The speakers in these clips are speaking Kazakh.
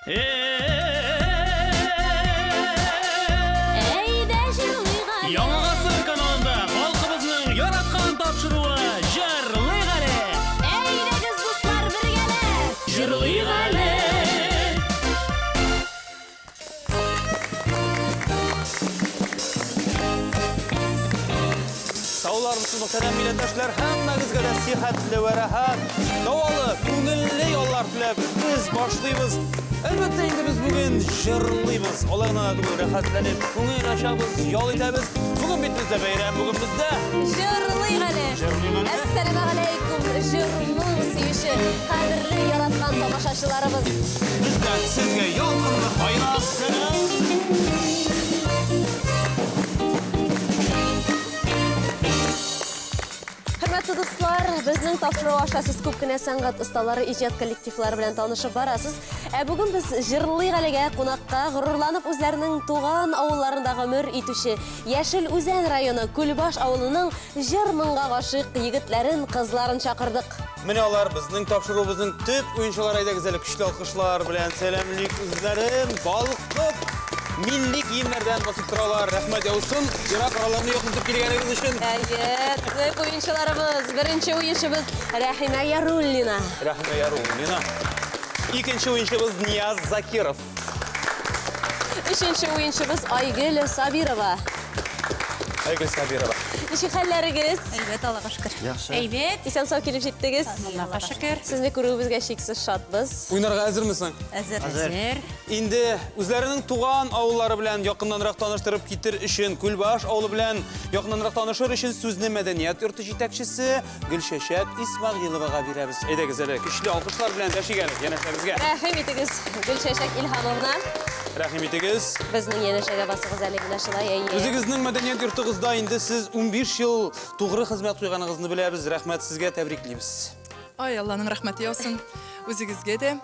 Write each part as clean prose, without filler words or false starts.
Яңасы каналында халқыбызның яратқан тапшыруы Жырлый Ғали. Әйдәгіз дуслар бергәле. Жырлый Ғали. Сауларымсыз мұхтарам милләттәшләр, һәммәгезгә дә сихәтле вә рәхәт, давалы, күңелле яллар теләп без башлыйбыз. Әлбәттә инде без бүген җырлыйбыз. Аларны түгел рәхәтләнеп, күңел ачабыз, ял итәбез. Бүген бит бездә бәйрәм, бүген бездә Жырлый Ғали. Әссәламу алейкум, җырлың сөйеше, кадерле яраткан тамашачыларыбыз. Бездән сезгә ялкынлы хайрат сәлам. Хөрмәтле дуслар, безнең тапшыру аша сез күп кенә сәнгать осталары, иҗат коллективлары белән танышып барасыз. Бүген без Жырлый Галигә кунакка горурланып үзләренең туган авылларында гомер итүче Яшел Үзән районы Күлбаш авылының җыр-моңга гашыйк егетләрен, кызларын чакырдык. Менә алар безнең тапшыруыбызның төп уенчылары, әйдәгез әле көчле алкышлар белән сәламлик үзләрен балкып milli kiyimlerden basıp торалар. Рәхмәт яусын. Ерак араларны якынтып килгәнегез өчен. Төп уенчыларыбыз, беренче уенчыбыз Рәхимә Яруллина. Рәхимә Яруллина. Икенче уенчыбыз Нияз Закиров. Өченче уенчыбыз Айгөл Сабирова. Айгөл Сабирова. Ничек хәлләрегез? Әйбәт, Аллага шөкер. Әйбәт. Исән сау килеп җиттегез. Аллага шөкер. Сезне күрүебезгә шиксез шатбыз. Уйнарга әзермесең? Әзер. Инде үзләренең туган авыллары белән якыннанрак таныштырып китер өчен, Күлбаш авылы белән якыннанрак танышыр өчен сүзне мәдәният йорты җитәкчесе Гөлшәшәк Исмәгыйловага бирәбез. Әйдәгез әле көчле алкышлар белән дәшигәлек янәшәбезгә. Рәхим итегез, Гөлшәшәк Илһамовна. Рәхим итегез. Безнең янәшәгә басыгыз әле менә шулай. Үзегезнең мәдәният йортыгызда инде сез 15 ел тугры хезмәт куйганыгызны беләбез. Рәхмәт сезгә, тәбриклибез. Ай, Алланың рәхмәте яусын үзегезгә дә.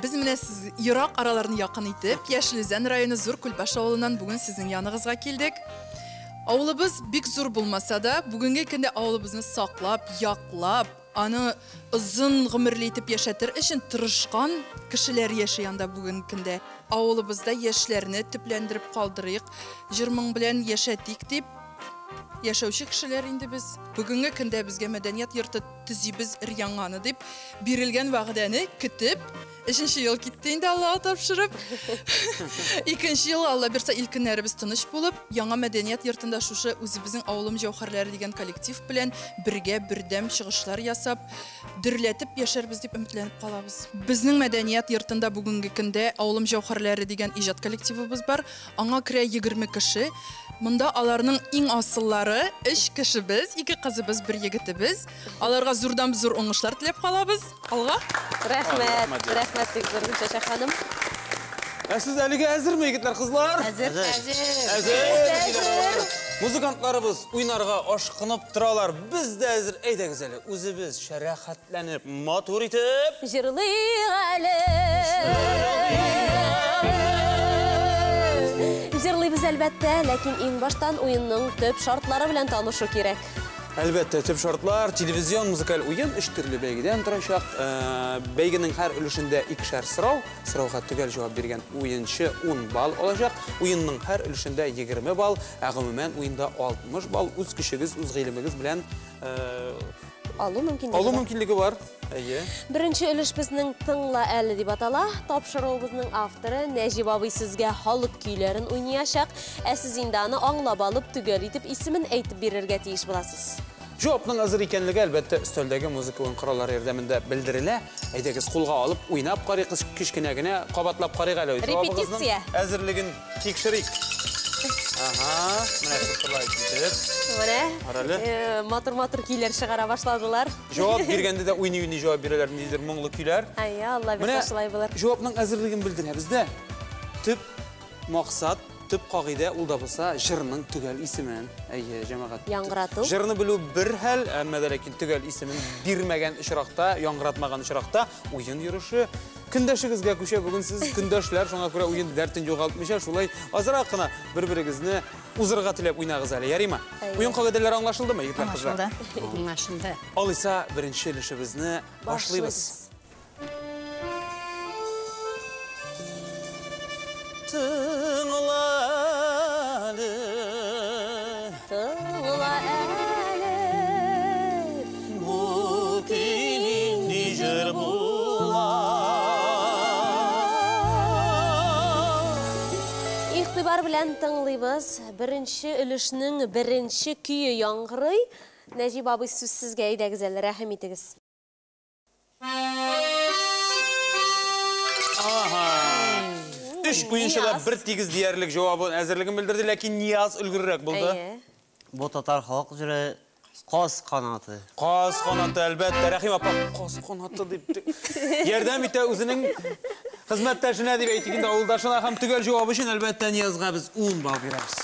Biz менә сез ерак араларны якын итеп, Яшел Үзән районы Зур Күлбаш авылыннан бүген сезнең яныгызга килдек. Авылыбыз бик зур булмаса да, бүгенге көндә авылыбызны саклап, яклап, аны озын гомерле итеп яшәтер өчен тырышкан кешеләр яши анда бүген көндә. Авылыбызда яшьләрне төпләндереп калдырыйк, җыр-моң белән яшәтик дип яшәүче кешеләр инде без. Бүгенге көндә безгә мәдәният йорты төзибез ир-яңаны дип бирелгән вәгъдәне көтеп, 3нче ел китте инде Аллага тапшырып. 2нче ел Алла берсә илкеннәребез тыныч булып, яңа мәдәният йортында шушы үзебезнең авылым җәүһәрләре дигән коллектив белән бергә бердәм чыгышлар ясап, дөрләтеп яшәрбез дип өметләнеп калабыз. Безнең мәдәният йортында бүгенге көндә авылым җәүһәрләре дигән иҗат коллективыбыз бар. Аңа керә 20 кеше. Монда аларның иң асыллары 3 кешебез, 2 кызыбыз, 1 егетебез. Аларга зурдан зур уңышлар теләп калабыз. Алга. Рәхмәт. Рәхмәт бик зур Гөлшәшәк ханым. Сез әлегә әзерме, егетләр, кызлар? Әзер. Музыкантларыбыз уйнарга ашкынып торалар. Без дә әзер. Әйдәгез әле, үзебез шәрәхәтләнеп, матур итеп Жырлый Гали. Җырлыйбыз әлбәттә, ләкин иң баштан уенның төп шартлары белән танышу кирәк. Әлбәттә, төп шартлар телевизион музыкаль уен 3 төрле бәйгедән торачак. Бәйгенең һәр өлешендә 2 сорау. Сорауга төгәл җавап биргән уенчы 10 балл алачак. Уенның һәр өлешендә 20 балл, гомумән уенда 60 балл. Үз кешегез, үз гыйлемегез белән Алу мөмкинлеге бар. Беренче өлеш безнең тыңла әле дип атала. Тапшыруыбызның авторы Нәҗип абый сезгә халык көйләрен уйнаячак. Сез инде аны аңлап алып, төгәл итеп исемен әйтеп бирергә тиеш буласыз. Җавапның әзер икәнлеге әлбәттә өстәлдәге музыка уен кораллары ярдәмендә белдерелә. Әйдәгез кулга алып, уйнап карыйк, кичкенә генә кабатлап карыйк әле. Репетиция. Әзерлеген тикшерик. Ага, менә шулай китеп. Менә матур көйләр чыгара башладылар. Җавап биргәндә дә уйный җавап бирәләр, нидер моңлы көйләр. Алла бирсә шулай булыр. Җавапның әзерлеген белдерәбез дә. Төп максат, төп кагыйдә ул да булса җырның төгәл исемен, җәмәгать. Яңгырату. Җырны белү бер хәл, әмма ләкин төгәл исемен бирмәгән очракта, яңгыратмаган очракта уен йөреше. Көндәшегезгә күчә бүген сез көндәшләр, шуңа күрә уен дәртен югалтмыйча, шулай азрак кына бер-берегезне узырга теләп уйнагыз әле, ярыймы? Уен кагыйдәләре аңлашылдымы, егетләр, кызлар? Аңлашылды. Алайса, беренче өлешебезне башлыйбыз. Tığlalı Tığla əli bu dilindi jır bular. İxtibar bilen tыңлыйбыз. Birinci ülüşnün birinci küyü yaңгырый. Necip abi söz sizge idegizeli, rahim itigiz. Aha. Üç oyuncuda bir tegiz diyerlik cevabın hazırlığını bildirdi, lakin Niyaz ülgürrek buldu. Bu tatar halk jüri qos qanatı. Qaz qanatı elbette. Rahim apa qaz qanatı deyipti. Yerden bitti özünün hizmetdaşına deyip eytikinde avuldaşına hem tügel cevabı için elbette Niyaz'a biz 10 bal veririz.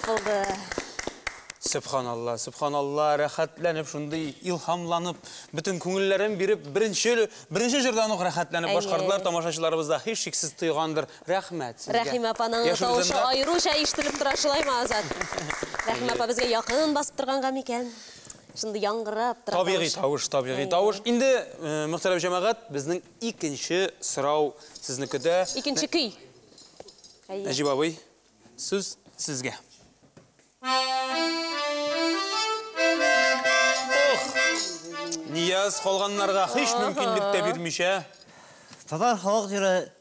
Buldu. Subhanallah, subhanallah, rahatlanıp, şunday ilhamlanıp, bütün köngüllerin birip, birinci jirdan o rahatlanıp başkardılar, tamaşaçılarımız da hiç şeksiz tuyğandır. Rahmet sizge. Rahim apanın tavuşu ayrıca iştilip tıraşılayım azad. Rahim apa bizge yakın basıp тұрғанға meken. Şimdi yaңғырап тұрған. Tabiği tavuş. Indi, muhterem cemaat, bizning ikinci sırav siznikide. İkinci küy. Necip abi, söz sizge. Niyaz kolganlarga hiç mümkünlük de birmiş ha. Tatar halk jüri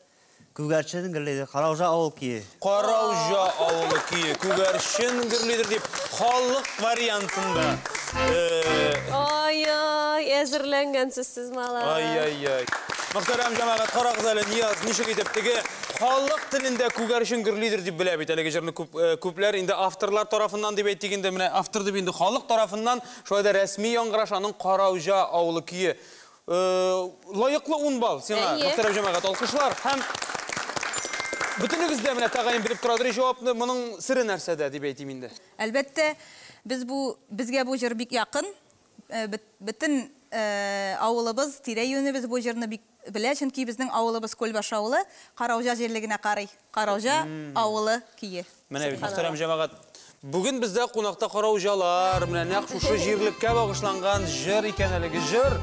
Күгәрчен гірлейді, Қараужа ауыл кейі. Қараужа ауылы кейі, Күгәрчен гірлейдір деп, халық вариантында. Ай-ай, әзірленгенсіз сіз мала. Ай-ай-ай. Мұхтарам жамағат, қарағыз әлі Нияз, нешік етептігі, халық тілінде Күгәрчен гірлейдір деп біле бет. Әлігі жеріні көплер, енді авторлар тарафынан деп еттігінде, міне автор деп енді халық тарафынан, шойда рәсми яңғырашаның Қараужа ауылы кейі. Лайықлы 10 бал, сена, мұхтарам жамағат, алқышлар, һәм Bütünüzde mine tağayın bilip turadır cevapını bunun sırrı nerede diye eğitiminde. Elbette bizge bu jır bik yakın. Bütün avulabız tire yönü biz bu jırını bik Біле, чөнки біздің ауылыбыз Көлбаш ауылы, Қараужа жерлігіне қарай. Қараужа ауылы кие. Менә бит, мөхтәрәм җәмәгать. Бүген бездә кунакта Караужалар, менә нәкъ шушы җирлеккә багышланган җыр икән әлеге җыр.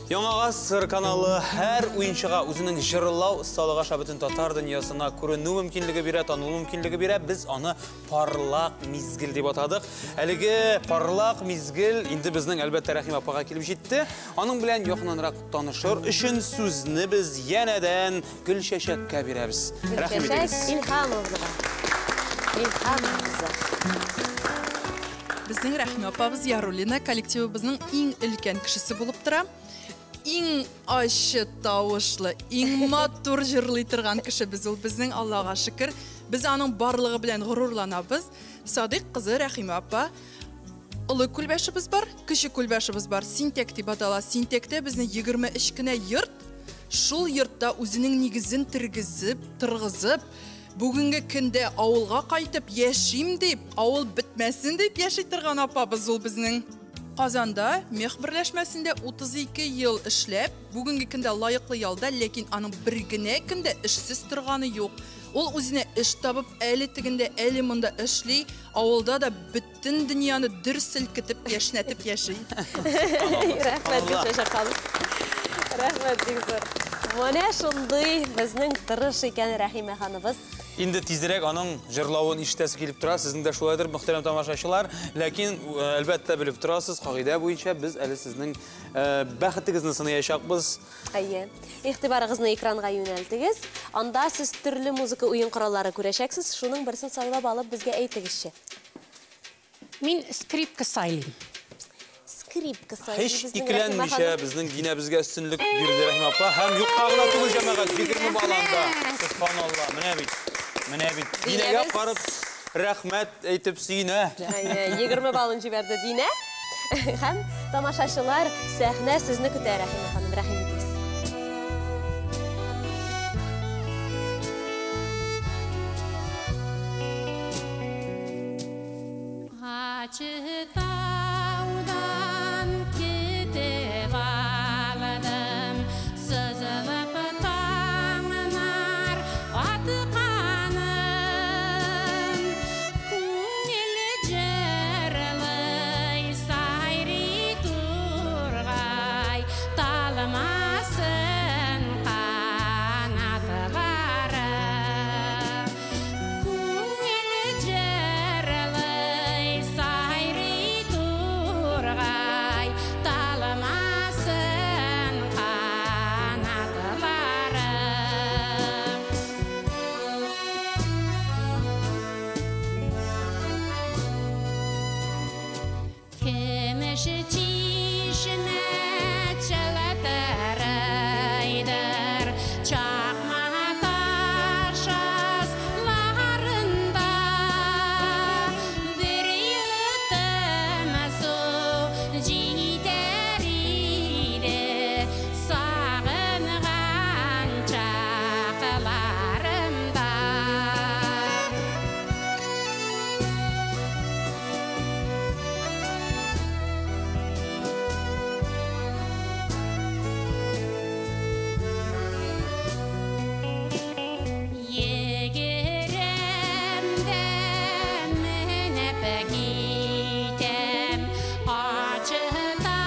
Яңа Сыр каналы һәр уенчыга үзенең җырлау осталыгы аша бөтен татар дөньясына күренү мөмкинлеге бирә, танылу мөмкинлеге бирә. Без аны парлак мизгел дип атадык. Әлеге парлак мизгел инде безнең әлбәттә Рәхим апага килеп җитте. Аның белән якыннанрак танышыр өчен сүзне без янәдән Гөлчәчәккә бирәбез. Рәхим итегез. Илһамовна. Илһамовна. Безнең Рәхим апабыз Ярулина коллективыбызның иң өлкән кешесе булып тора. Иң ачы тавышлы, иң матур җырлый торган кеше без ул. Безнең Аллага шөкер, без аның барлыгы белән горурланабыз. Садык кызы Рәхим апа, улы күлбәшебез бар, кече күлбәшебез бар. Синтек дип атала. Синтектә безнең 23 кенә йорт. Шул йортта үзенең нигезен тыргызып, бүгенге көндә авылга кайтып яшим дип, авыл бетмәсен дип яши торган апабыз ул безнең. Казанда мех берләшмәсендә 32 ел эшләп, бүгенге көндә лаеклы ялда, ләкин аның бер генә көндә эшсез торганы юк. Ул үзенә эш табып, әле тигендә, әле монда эшли, авылда да бөтен дөньяны дер селкетеп, яшнәтеп яши. Рәхмәт Гөлчәчәк ханым. Рәхмәт дигезер. Менә шундый безнең тырыш икән Рәхимә ханыбыз. Инде тизрәк аның җырлавын ишетәсе килеп тора. Сезнең дә шулайдыр, мөхтәрәм тамашачылар. Ләкин әлбәттә белеп торасыз, кагыйдә буенча без әле сезнең бәхетегезне сынаячакбыз. Әйе. Игътибарыгызны экранга юнәлтегез. Анда сез төрле музыка уен кораллары күрәчәксез. Шуның берсен сайлап алып безгә әйтегезче. Мин скрипка сайлыйм. Скрипка сайлыйм. Һич икеләнмичә безнең динебезгә өстенлек бирде Рәхим апа. Һәм юкка гына түгел җәмәгать, 20 баланда. Субханалла, менә бит. Динәгә барып рәхмәт әйтеп сөенә. 20 балын җибәрде Динә. Һәм тамашачылар сәхнә сезне көтә Рәхимә ханым. Рәхим итегез. gitem acı dağ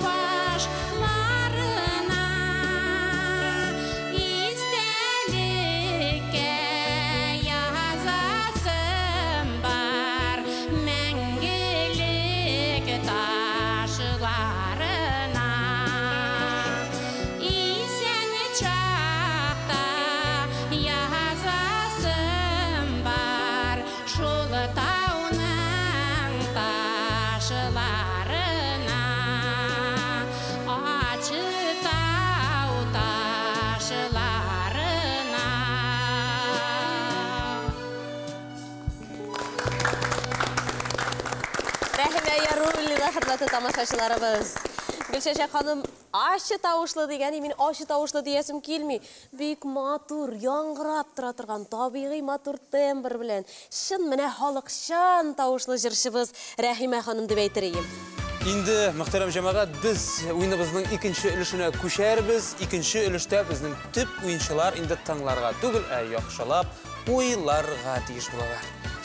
başlarına istelikке yazasım var mengelik taşlarına isen çakta yazasım var şul tağının taşlarına acı dağ taşlarına. Rahime Yarulli'de hürmetli tamaşaçılarımız. Gülşeşe Hanım aşı tavuşlu degeni, men aşı tavuşlu diyesim kelmey. Büyük matur, yangırap tura turgan tabiiy matur tembr bilen şın mene halykşan tavuşlu jırşыбыз Rahime Hanım dep aytyrayım. Indi muhterem cemaat biz oyunumuzun ikinci ülüşüne kuşarız. İkinci ülüşte bizning tüp oyuncular indi tanglarga tugul yaxşılap oylarga tiyiş bulalar.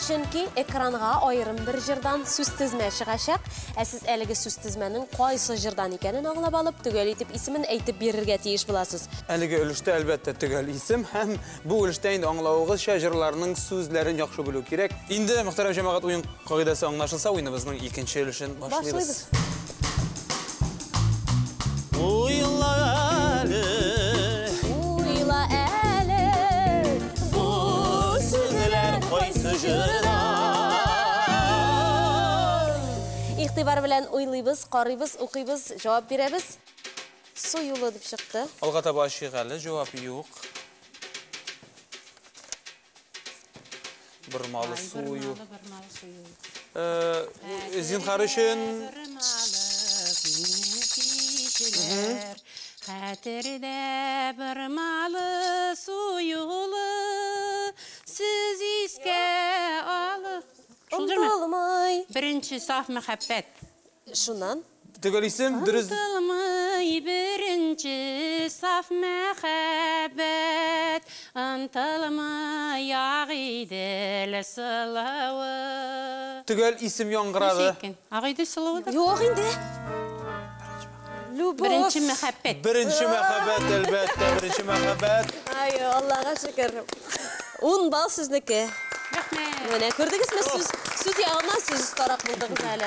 Çünki ekranga ayrım bir jırdan süz tizme çıgaşak. Siz eligi süz tizmenin qaysı jırdan ekanin anglap alıp tugel etip ismin aytip berirge tiyiş bulasız. Әлеге өлüşte elbette tugel isim hem bu өлüşte indi anglawıgız şajırlarının sözlerin yaxşı bilүү керек. Indi muhterem cemaat oyun kaidası anlaşılsa oyunumuzun ikinci ülüşün başlayırız. Uyla eli, Uyla eli, bu sözler qaysı jırdan. İhtibar bilen oylaybız, qarıybız, okuyybız, cevap beremiz. Su yolu dep çıktı. Alga tabi aşık әлі, cevap yok. Bir malı suyu. Zinhar üçün Xatirde bir malı suyulu siz iske alı. Unutulmay. Birinci saf muhabbet. Şundan. tugel isim dürüz. Unutulmay birinci saf muhabbet. Unutulmay ağidel sılavı. Tugel isim yangıradı. Ağidel sılavı da. Yok indi. Lubov. Birinci muhabbet. Birinci mehabbet elbette, birinci mehabbet. Ay Allah'a şükür. 10 bal sizniki. Rahmet. Mene gördünüz mü süz yağından siz tarak buldunuz hele.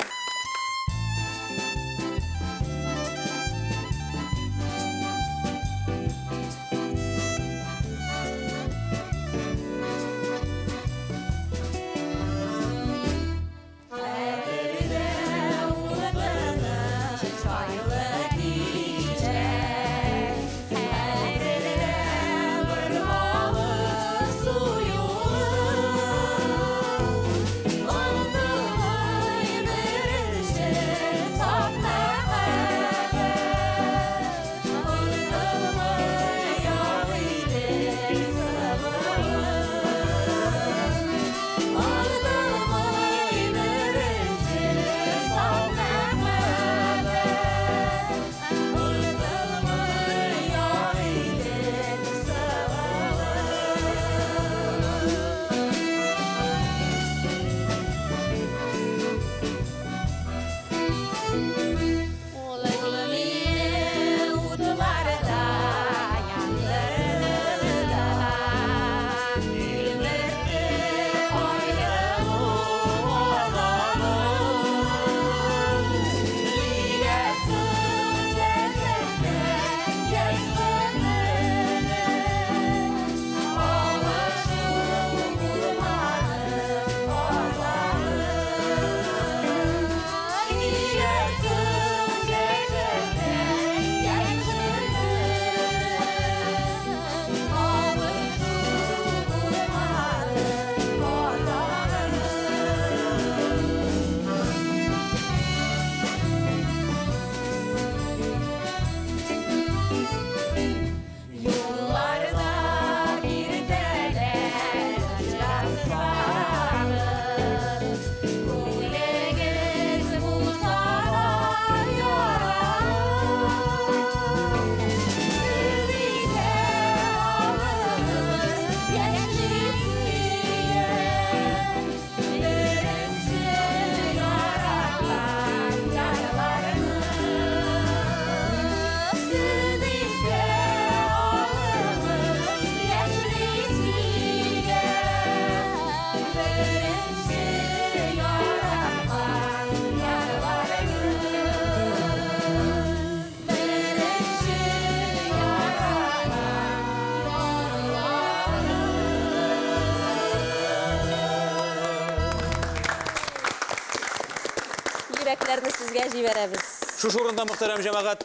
Yüreklерini sizге жиберебез. Şu orunda muhterem cemaat,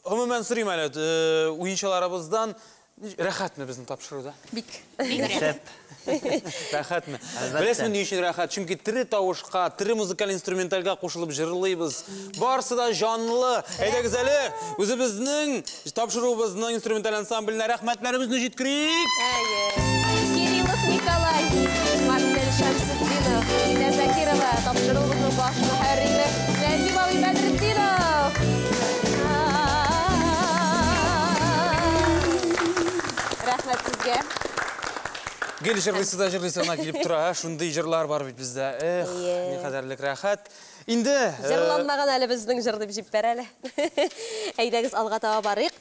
umumen sırayım әлет, oyuncularımızdan rahat mı bizim tapşırıda? Бик. Şep. Rahat mı? Elbette. Bilesizmi ne için rahat? Çünkü tiri tavuşqa, tiri müzikal instrumentalga qoşulup jırlıyız. Barsı da canlı. Eyde güzeli, özümüzün tapşırığımızın instrumental ansambline rahmetlerimizni жеткірейік. Кириллов Николай, Марсель Шамсутдинов, Ина Закирова, тапшырылғының башыны әріңі, Нәзималы Бәдірдинов. Рахмет сізге. Gel jırlıysa ona gelip tura, şunday jırlar var bizde. Ne kadarlık rahat. İndi... Жырланмаған әлі біздің жырды жеп бер әлі. Әйдәгіз алға таба барық.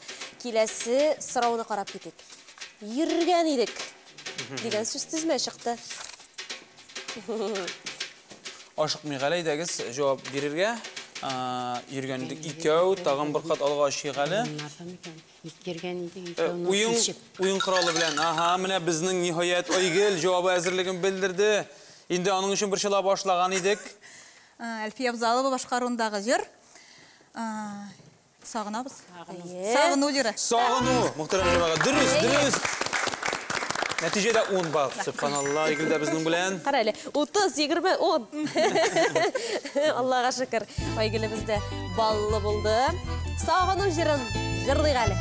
Келесі сұрауны қарап кетек. Ерген едік. Деген сөз тізме шықты. Aşık Miğalay'dagız cevap verirge. Yergen edik ikəu, tağın bir qat alğa şiğalı. Uyun kralı bilen. Aha, mine bizning nihayet oygil cevabı hazırlığını bildirdi. İndi onun için bir şeyler başlagan edik. Әлфия Абзалова башқаруындағы жыр. Сағынабыз. Сағыну жыры. Sağını, muhterem cemaat. Dürüst. Neticede 10 bal. Subhanallah, ilgili bizning bilen. Қара әлі, 30, 20, 10. Аллаға шүкір. Ойгілі бізді баллы болды. Сағыну жырын жырлық әлі.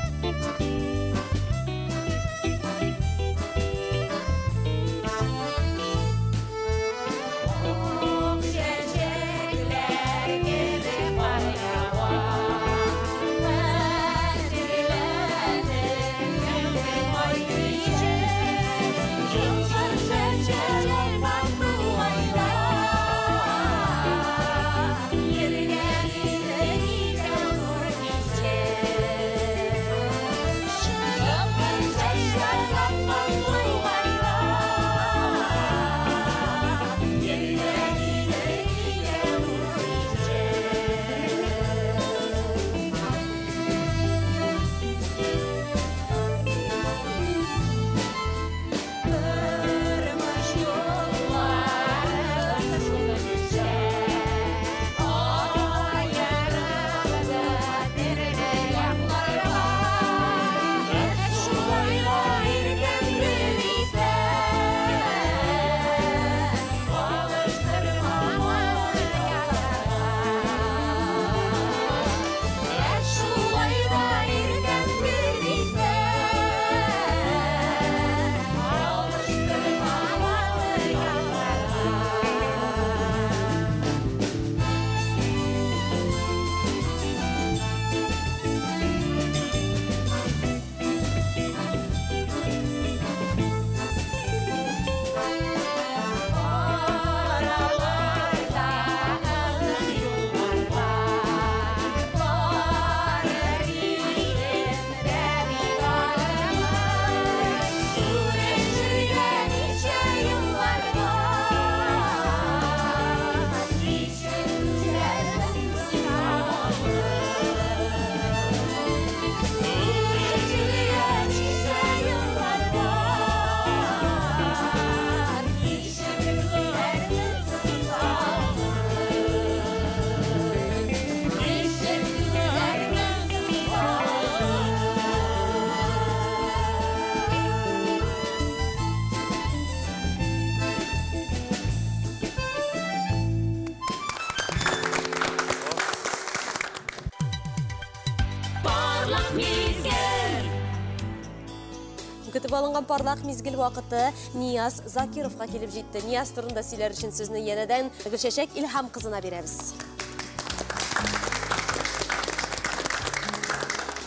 Күтіп алынған парлақ мезгіл вақыты Нияз Закировқа келіп жетті. Нияз турында сөйлер үшін сөзіні енеден Гүлшешек Илхам қызына береміз.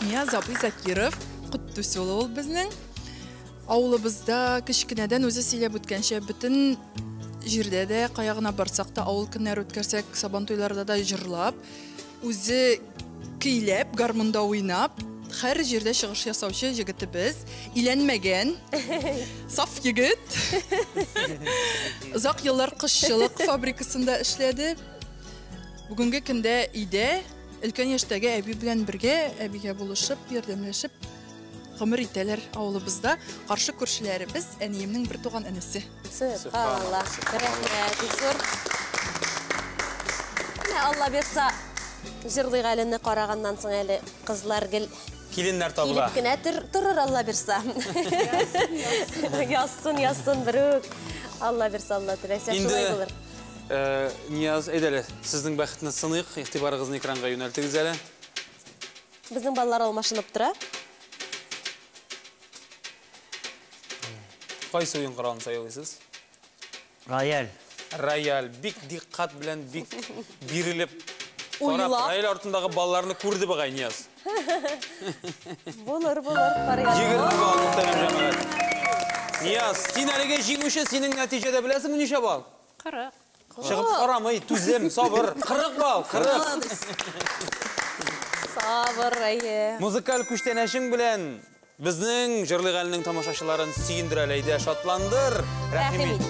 Нияз абый Закиров, құтты село ол біздің. Ауылыбызда кішкенеден өзі сөйлеп өткенше бүтін жерде де қаяғына барсақ та ауыл күннер өткерсек сабан тойларда да жырлап, өзі күйлеп, гармонда ойнап, her жерде шығыш ясаушы жігіті біз, иленмеген, саф егіт. Ұзақ еллар қышшылық фабрикасында ішледі. Бүгінгі күнде үйде, үлкен ештегі әбі білен бірге, әбіге болышып, ердемлешіп, ғымыр ителер ауылыбызда қаршы көршілері біз, әнейімнің бір туған әнісі. Субханалла. Рахмет, Зор. Алла берса, жырлы ғалыны қарағаннан соң әлі қызлар гіл Келінлер табыла. келіп кіне тұрыр Алла берса. Ясын бірік. Алла берса, Алла тілесе. Шулай болыр. Нияз, әйдәлі, сіздің бәқітіні сынық, иқтибарығызын экранға юнәлтігіз әлі. Біздің балалар алмашынып тұра. Қайсы ойын құралын сайылысыз? Royal. Royal, бик диққат білән, бик беріліп, Уйлап. қарап, Royal артындағы балаларыны көрді бағай, Нияз. Болыр. Жегірді бал, мұқтарым жамағат. Нияз, сен әліге жеңуші, сенің нәтижеде білесің неше бал? 40. Шығып қарамай, түзем, сабыр, 40 бал, 40. Сабыр, әйе. Музыкал күштен әшің білән, біздің жырлы ғалының тамашашыларын сүйіндір әлейді, шатландыр. Рәхимет.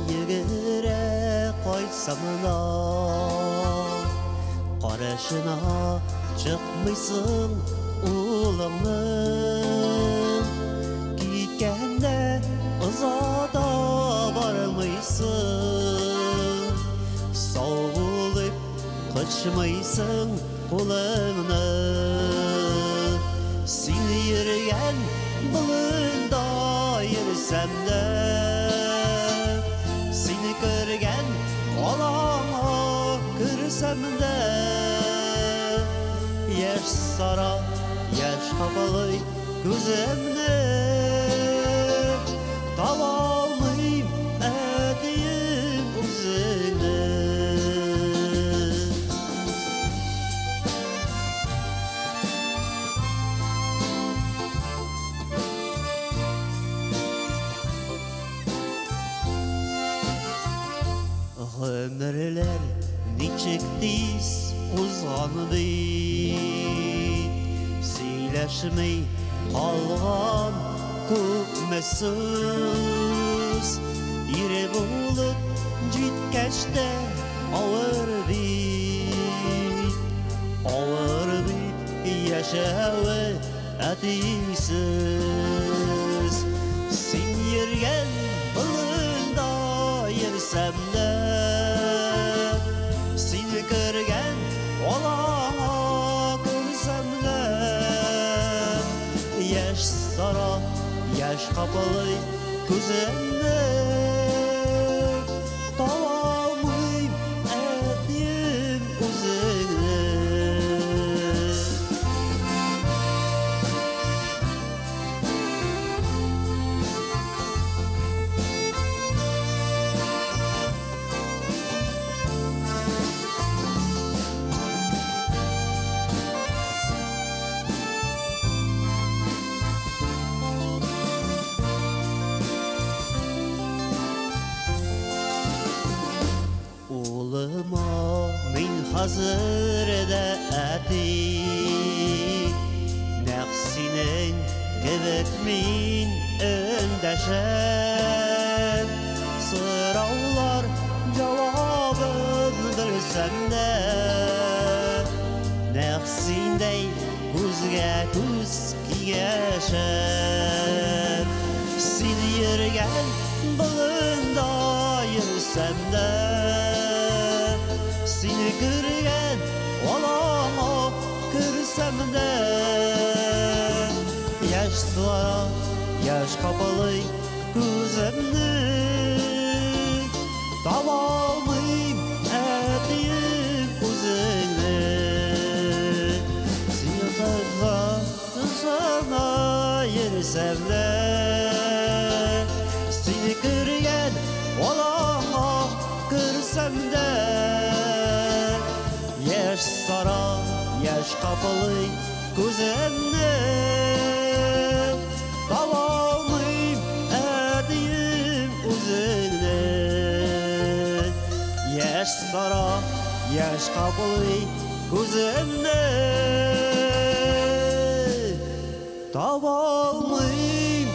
Yegire koysamına Qarashına çıkmışsın ulanın Gitgende ızada varmışsın Soğulup kaçmışsın kulağını Sen yürüyen bulunda yürüsem de Seni görgen olana görsem de Yaş sara, yaş kapalı gözümde Davalmayım edeyim uzunu Ömürler niçik diz uzandı Söyleşmey kalgan kökmesiz İri bulup gitkeçte ağır bit yaşağı edisiz Sen yürgen bulunda yersem de Seni görgen olana görsem de Yaş sara, yaş kapalı gözümde Davalmayım edeyim uzunu Oğluma min hazır da edik Nefsinin gebek min öndeşen Sıravlar cevabın bilsem de Nefsindey gözge göz giyeşen Sil yürgen bulunda yürüsem de Seni görgen olana görsem de Yaşlara yaş kapalı gözümde Davalmayım edeyim uzunu Seni sana yersem de Seni görgen olana görsem de Yaş sara, yaş kapalı gözümde Davalmayım edeyim uzunu Yaş sara, yaş kapalı gözümde Davalmayım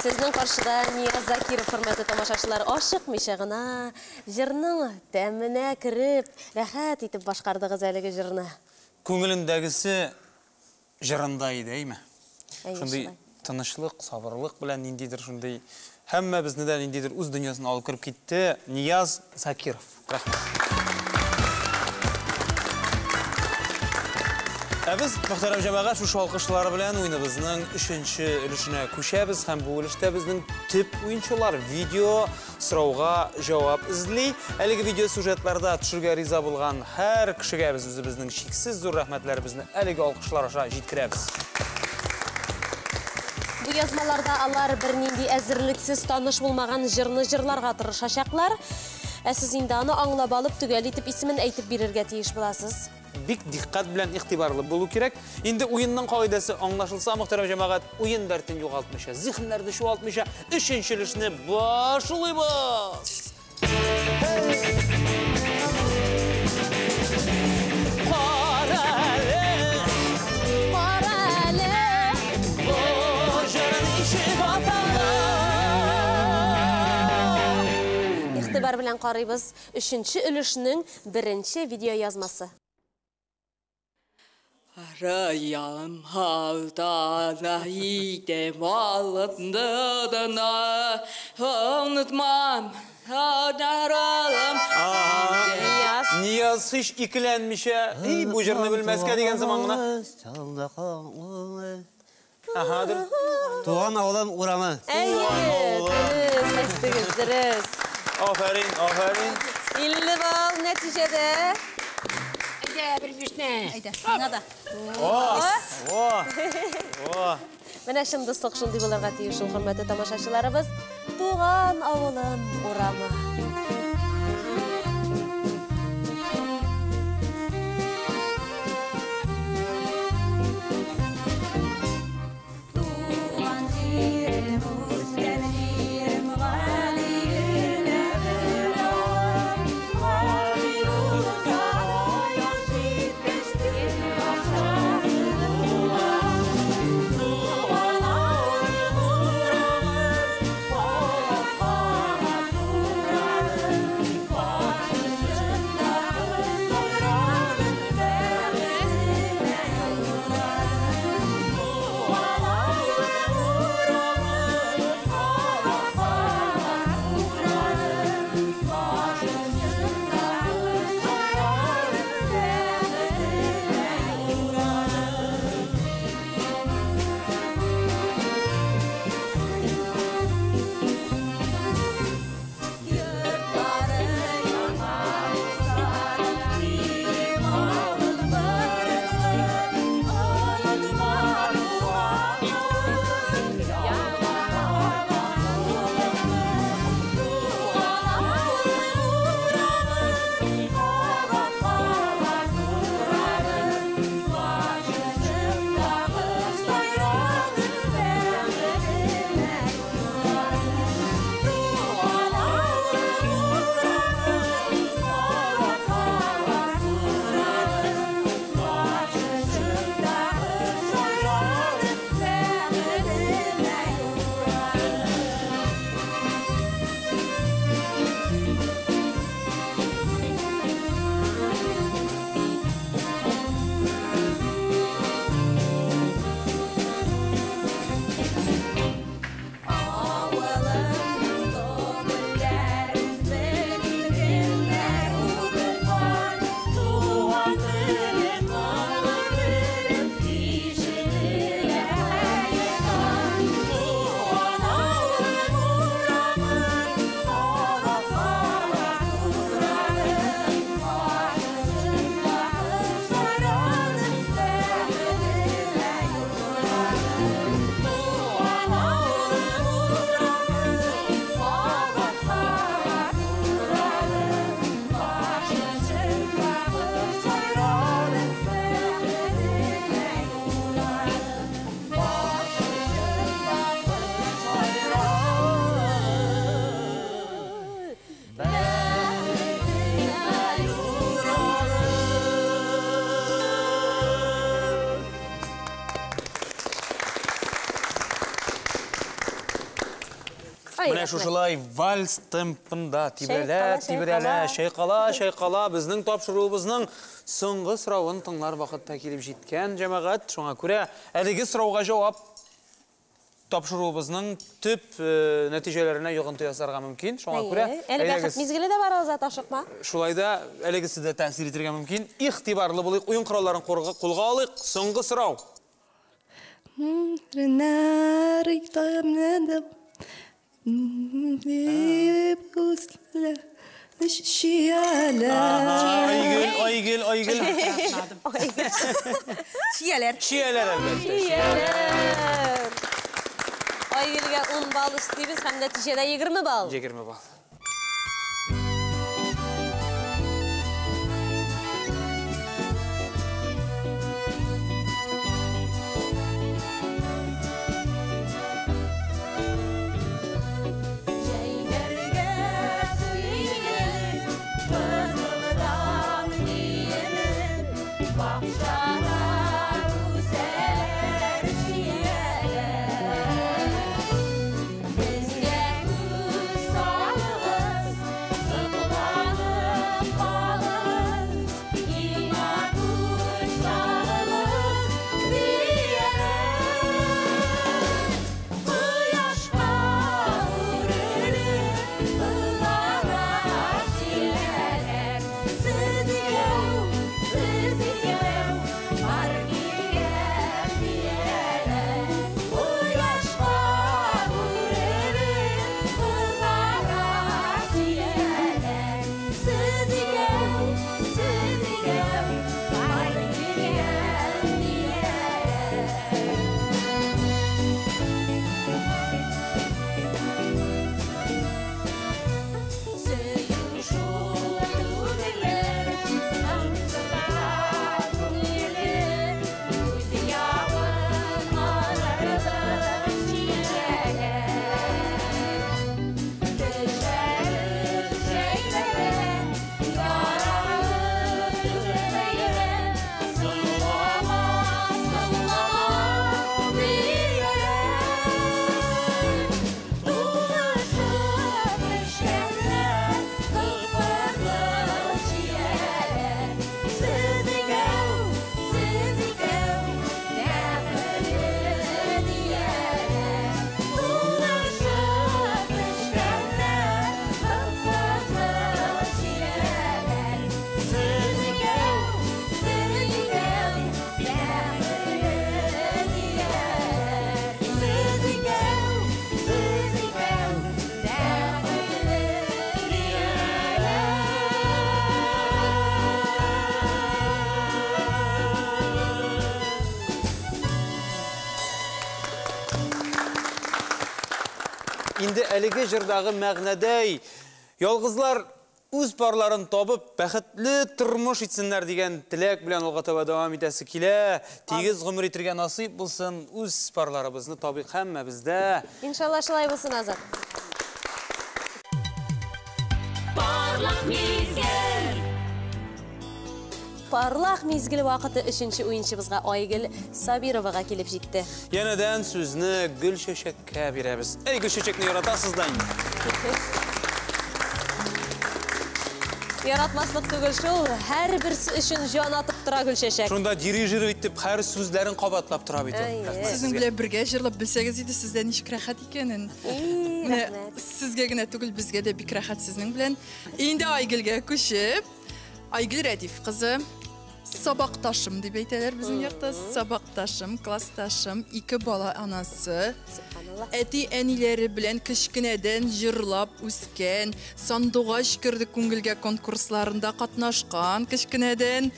Sizning qarşıda Niyaz Zakirov hörmətli tamaşaçılar aşıqmışa gına jırның təminə kirib, rəhat etib başqardığınız әлеге jırны. Көңіліндәгісі жырындай дейме? Шундай тынышлык, сабырлык белән ниндидер шундай һәммә безне дә ниндидер үз дөньясына алып кирип китте. Нияз Закиров. Рәхмәт. Biz muhterem cemaat şu alkışlar bilen oyunumuzun 3-nче өлешенә күчәбез һәм бу өлештә безнең төп уенчылар видео сорауга җавап эзли. Әлеге видео сюжетларда төшергә риза булган һәр кешегә без үзебезнең чиксез зур рәхмәтләребезне әлеге алкышлар аша җиткерәбез. Bu yazmalarda алар бернинди әзерлексез таныш булмаган җырны җырларга тырышачаклар. Ә сез инде аны аңлап алып төгәл итеп исемен әйтеп бирергә тиеш буласыз. Бик диккать белән игътибарлы булу кирәк. Инде уенның кагыйдәсе аңлашылса, мөхтәрәм җәмәгать, уен дәртен югалтмыйча, зиһеннәрне чуалтмыйча, 3-нче өлешне башлыйбыз. İxtibар белән карыйбыз 3-нче өлешнең 1-нче видео язмасы. Arayalım halda idem alındığına unutmam adaralım. Niyaz hiç ikilənmişə, bu jırны bilməskə digən zamanına. Ahadır. Tuğan oğlum uğramı. Seçtiniz. Aferin, aferin. 50 bal nəticədə. Ayda, sana da. Менә шундыйлык шундый булырга тиеш ул хөрмәтле тамашачыларыбыз. Туган авылым урамы. Менә шушылай вальс темпында тибрәлә, шайкала, безнең тапшыруыбызның соңгы сорауын тыңлар вакытта килеп җиткән җәмәгать. Шуңа күрә әлеге сорауга җавап тапшыруыбызның төп нәтиҗәләренә йогынты ясарга мөмкин. Шуңа күрә әле бәхет мизгеле дә бар Азат ашыкма. Шулай да әлегесе дә тәэсир итәргә мөмкин. Игътибарлы булыйк, уен коралларын кулга алыйк. Соңгы сорау. Айгөл. Чияләр әлбәттә. Айгөлгә 10 балл өстибез һәм нәтиҗәдә 20 балл. 20 балл. Инде әлеге җырдагы мәгънәдәй ялгызлар үз парларын табып, бәхетле тормыш итсеннәр дигән теләк белән алга таба дәвам итәсе килә. Тигез гомер итәргә насыйп булсын, үз парларыбызны табыйк һәммәбездә. Иншалла шулай булсын, Азат. Parlaq mezgil vaqti 3-нче уенчыбызга Айгөл Сабировага килеп җитте. Янәдән сүзне Гөлчәчәккә бирәбез. Эй, Гөлчәчәкне яратасыз да инде. Яратмаслык түгел шул, һәрберсе өчен җан атып тора Гөлчәчәк. Шунда дирижер итеп һәр сүзләрен кабатлап тора бит. Сезнең белән бергә җырлап белсәгез иде, сездә ничек рәхәт икәнен. Сезгә генә түгел, безгә дә бик рәхәт сезнең белән. Инде Айгөлгә күчеп, Айгөл Рәдиф кызы сабакташым дип әйтәләр безнең якта. Сабакташым, классташым, 2 бала анасы. Әти әниләре белән кечкенәдән җырлап үскән, Сандугач керде күңелгә конкурсларында катнашкан, кечкенәдән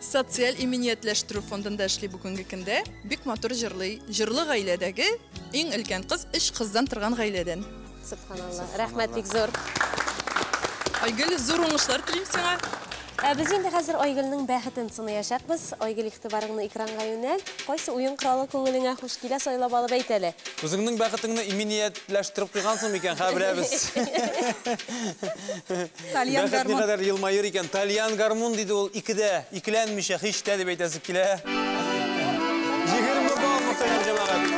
социаль иминиятләштерү фондында эшли бүгенге көндә. Бик матур җырлый. Җырлы гаиләдәге иң өлкән кыз 3 кыздан торган гаиләдән. Субханалла. Рәхмәт бик зур. Айгөл, зур уңышлар телим сиңа. Без инде хәзер Айгөлнең бәхетен сынаячакбыз. Айгөл, игътибарыңны экранга юнәл. Кайсы уен коралы күңелеңә хуш килә, сайлап алып әйт әле. Үзеңнең бәхетеңне иминиятләштереп куйгансың микән, хәбәрәбез. Тальян гармун. Кадәр елмайыр икән. Тальян гармун диде ул 2дә, икеләнмичә һич тә дип әйтәсе килә. 20 балл мөхтәрәм җәмәгать.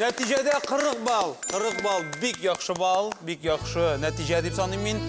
Нәтижеде 40 бал. 40 бал. Бик яхшы бал. Бик яхшы. Нәтиже дип саныйм мин.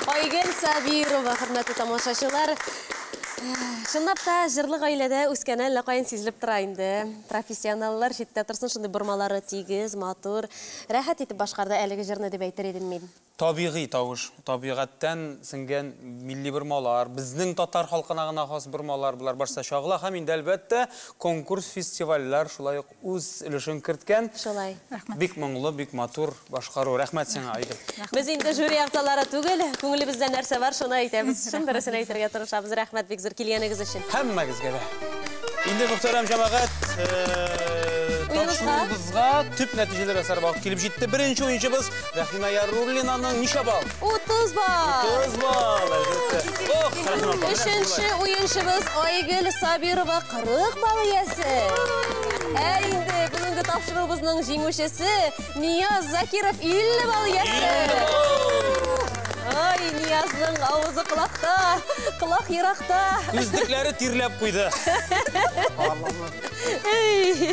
Айгөл Сабирова, хөрмәтле тамашачылар. Шынлап та жырлы гаиләдә үскән әллә кайын сизелеп тора инде. Профессионаллар читтә торсын, шундый бормалары тигез, матур, рәхәт итеп башкарды әлеге җырны дип әйтер идем мин. Табигый тавыш, табигатьтән сеңгән милли бормалар, безнең татар халкына гына хас бормалар, булар барса чагыла һәм инде әлбәттә конкурс, фестивальләр шулай ук үз өлешен керткән. Шулай. Бик моңлы, бик матур башкару. Рәхмәт сиңа, Айгөл. Без инде жюри ягъзалары түгел, күңелебездә нәрсә бар, шуны әйтәбез. Шун дөресен әйтергә тырышабыз. Рәхмәт бик зур килгәнегез өчен. Һәммәгезгә дә. Инде мөхтәрәм җәмәгать, тапшыруыбызга төп нәтиҗәләр ясар вакыт килеп җитте. Беренче уенчыбыз Рәхимә Яруллинаның ничә бал? 30 бал. 30 бал, әлбәттә. Ох, Рәхимә. Өченче уенчыбыз Айгөл Сабирова 40 бал иясе. Ә инде бүгенге тапшыруыбызның җиңүчесе Нияз Закиров 50 бал иясе. Ай, Ниязның авызы кулакта, кулак еракта. Күздекләре тирләп куйды.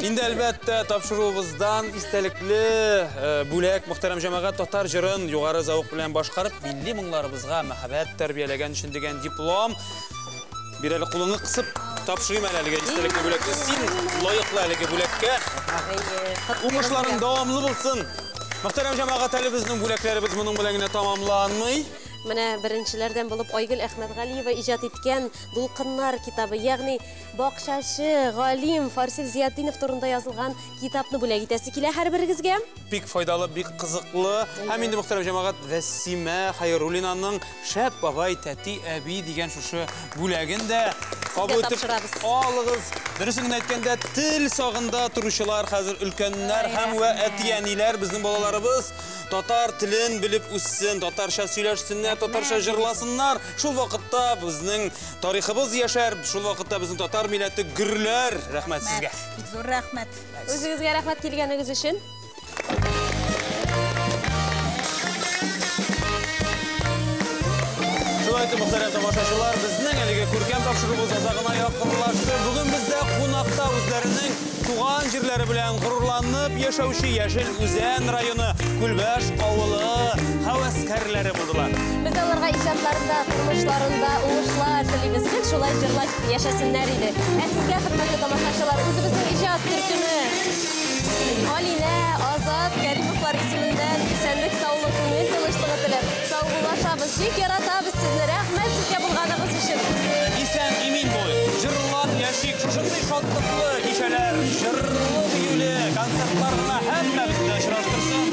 Инде әлбәттә тапшыруыбыздан истәлекле бүләк мөхтәрәм җәмәгать татар җырын югары зауык белән башкарып, милли моңларыбызга мәхәббәт тәрбияләгән өчен дигән диплом. Bir әле кулыңны кысып тапшырыйм әлеге истәлекле бүләкне. Син лаеклы әлеге бүләккә. Уңышларың дәвамлы булсын. Мөхтәрәм җәмәгать, әле безнең бүләкләребез моның белән генә тамамланмый. Менә беренчеләрдән булып Айгөл Әхмәтгалиева иҗат иткән Дулкыннар китабы, ягъни бакчачы, галим Фарсил Зиятдинов турында язылган китапны бүләк итәсе килә һәрберегезгә. Бик файдалы, бик кызыклы. Һәм инде мөхтәрәм җәмәгать, Вәсимә Хайруллинаның Шәп бабай, тәти, әби дигән шушы бүләген дә кабул итеп алыгыз. Дөресен әйткәндә, тел сагында торучылар хәзер өлкәннәр һәм әтиәниләр безнең балаларыбыз татар телен белеп үссен, татарча сөйләшсеннәр, татарча җырласыннар. Шул вакытта безнең тарихыбыз яшәр, шул вакытта безнең татар милләте гөрләр. Рәхмәт сезгә. Зур рәхмәт. Үзегезгә рәхмәт килгәнегез өчен. Шулай итеп, мөхтәрәм тамашачылар, безнең әлеге күркәм тапшыруыбыз азагына якынлашты. Бүген бездә кунакта үзләренең туган җирләре белән горурланып яшәүче Яшел Үзән районы Күлбәш авылы хәвәскәрләре булдылар. Без аларга иҗатларында, тормышларында уңышлар телибез, шулай җырлап яшәсеннәр иде. Ә сезгә, хөрмәтле тамашачылар, үзебезнең иҗат төркеме Алинә, Азат, Кәримовлар исемендән исәнлек, саулык, күңел тынычлыгы теләп саубуллашабыз. Бик яратабыз сезне. Рәхмәт сезгә булганыгыз өчен. Исән, имин булыйк. Җырлап яшик, шушындай шатлыклы кичәләр, җырлы-биюле концертларына һәммәбезне очраштырсын.